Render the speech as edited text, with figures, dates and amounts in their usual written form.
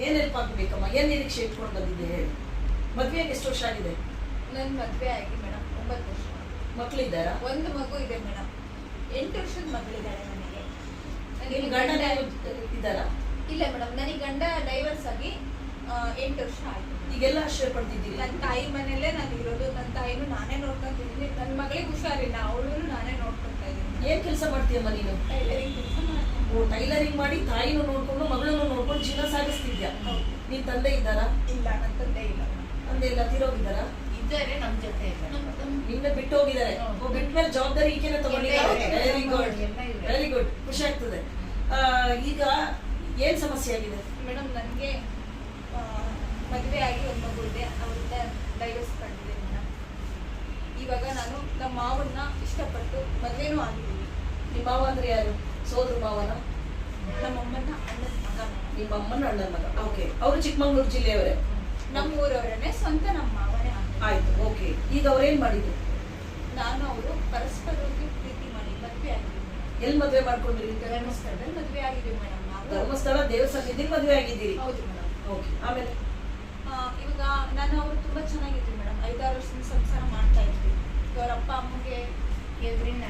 ಏನ್ ಹೆಲ್ಪ್ ಆಗ್ಬೇಕಮ್ಮ? ಏನ್ ನಿರೀಕ್ಷೆ ಇಟ್ಕೊಂಡು ಬಂದಿದ್ದೆ ಹೇಳಿ. ಮದ್ವೆಗೆ ಎಷ್ಟು ವರ್ಷ ಆಗಿದೆ? ನನ್ನ ಮದುವೆ ಆಗಿ ಮೇಡಮ್ 9 ವರ್ಷ. ಮಕ್ಳಿದ್ದಾರಾ? ಒಂದು ಮಗು ಇದೆ ಮೇಡಮ್. 8 ವರ್ಷದ ಮಗಳಿದ್ದಾಳೆ ನನಗೆ. ನಿಮ್ ಗಂಡ ಇದ್ದಾರಾ? ಇಲ್ಲ ಮೇಡಮ್, ನನಗೆ ಗಂಡ ಡೈವರ್ಸ್ ಆಗಿ 8 ವರ್ಷ ಆಯ್ತು. ಈಗೆಲ್ಲ ಆಶ್ರಯ ಪಡ್ತಿದ್ದೀರಿ? ನನ್ನ ತಾಯಿ ಮನೆಯಲ್ಲೇ ನಾನು ಇರೋದು. ನನ್ನ ತಾಯಿನೂ ನಾನೇ ನೋಡ್ಕೊಂತಿದ್ದೀನಿ. ನನ್ನ ಮಗಳಿಗೆ ಹುಷಾರಿಲ್ಲ, ಅವಳು ನಾನೇ ನೋಡ್ಕೊತಾ ಇದ್ದೀನಿ. ಏನ್ ಕೆಲಸ ಮಾಡ್ತೀಯಮ್ಮ ನೀನು? ಟೈಲರಿಂಗ್ ಕೆಲಸ ಮಾಡ್ತೀನಿ. ಓ, ಟೈಲರಿಂಗ್ ಮಾಡಿ ತಾಯಿನೂ ನೋಡ್ಕೊಂಡು ಮಗಳನ್ನು ನೋಡ್ಕೊಂಡು ಜೀವನ ಸಾಗಿಸ್ತಿದ್ಯಾ? ನಿನ್ ತಂದೆ ಇದ್ದಾರಾ? ಇಲ್ಲ, ನನ್ನ ತಂದೆ ಇಲ್ಲ. ತಂದೆ ಇಲ್ಲ, ತೀರೋಗಿದ್ದಾರಾ? ಇದ್ದಾರೆ ನಮ್ಮ ಜೊತೆ. ನಿನ್ನ ಬಿಟ್ಟು ಹೋಗಿದ್ದಾರೆ. ಬಿಟ್ಮೇಲೆ ಜವಾಬ್ದಾರಿ ಈಗೇನೆ ತಗೊಂಡಿದ್ದಾರೆ. ವೆರಿ ಗುಡ್, ವೆರಿ ಗುಡ್, ಖುಷಿ ಆಗ್ತದೆ. ಈಗ ಏನ್ ಸಮಸ್ಯೆ ಆಗಿದೆ ಮೇಡಮ್? ನನಗೆ ಮದುವೆ ಆಗಿ ಒಂದು ಮಗು ಇದೆ, ಅವರಿಂದ ಡೈವರ್ಸ್ ಪಡೆದಿದೆ ಮೇಡಮ್. ಇವಾಗ ನಾನು ನಮ್ಮ ಮಾವನ್ನ ಇಷ್ಟಪಟ್ಟು ಮದುವೆನೂ ಆಗಿದ್ದೀನಿ. ನಿಮ್ಮ ಮಾವ ಅಂದ್ರೆ ಯಾರು? ಸೋದರ ಮಾವನ? ನಮ್ಮಮ್ಮನ ಅಣ್ಣನ ಮಗ ಮೇಡಮ್. ನಿಮ್ಮ ಅಮ್ಮನ ಅಣ್ಣನ ಮಗ. ಓಕೆ. ಅವರು ಚಿಕ್ಕಮಂಗ್ಳೂರು ಜಿಲ್ಲೆಯವರೇ? ನಮ್ಮ ಊರವರನ್ನೇ, ಸ್ವಂತ ನಮ್ಮ ಮಾವನೇ ಆಗಿದೆ. ಆಯ್ತು, ಓಕೆ. ಈಗ ಅವ್ರೇನ್ ಮಾಡಿದ್ರು? ನಾನು ಅವರು ಪರಸ್ಪರವಾಗಿ ಪ್ರೀತಿ ಮಾಡಿ ಮದುವೆ ಆಗಿದ್ದೀವಿ ಮೇಡಮ್. ಎಲ್ಲಿ ಮದುವೆ ಮಾಡ್ಕೊಂಡ್ರಿ? ಧರ್ಮಸ್ಥಳದಲ್ಲಿ ಮದುವೆ ಆಗಿದ್ದೀವಿ ಮೇಡಮ್. ನಾವು ಧರ್ಮಸ್ಥಳ ದೇವಸ್ಥಾನದಲ್ಲಿ ಮದುವೆ ಆಗಿದ್ದೀರಿ? ಹೌದು ಮೇಡಮ್. ಓಕೆ. ಆಮೇಲೆ ಇವಾಗ ನಾನು ಅವರು ತುಂಬಾ ಚೆನ್ನಾಗಿದ್ರು ಮೇಡಮ್. 5-6 ವರ್ಷದಿಂದ ಸಂಸಾರ ಮಾಡ್ತಾ ಇದ್ವಿ. ಅವರ ಅಪ್ಪ ಅಮ್ಮಗೆ ಎದುರಿನ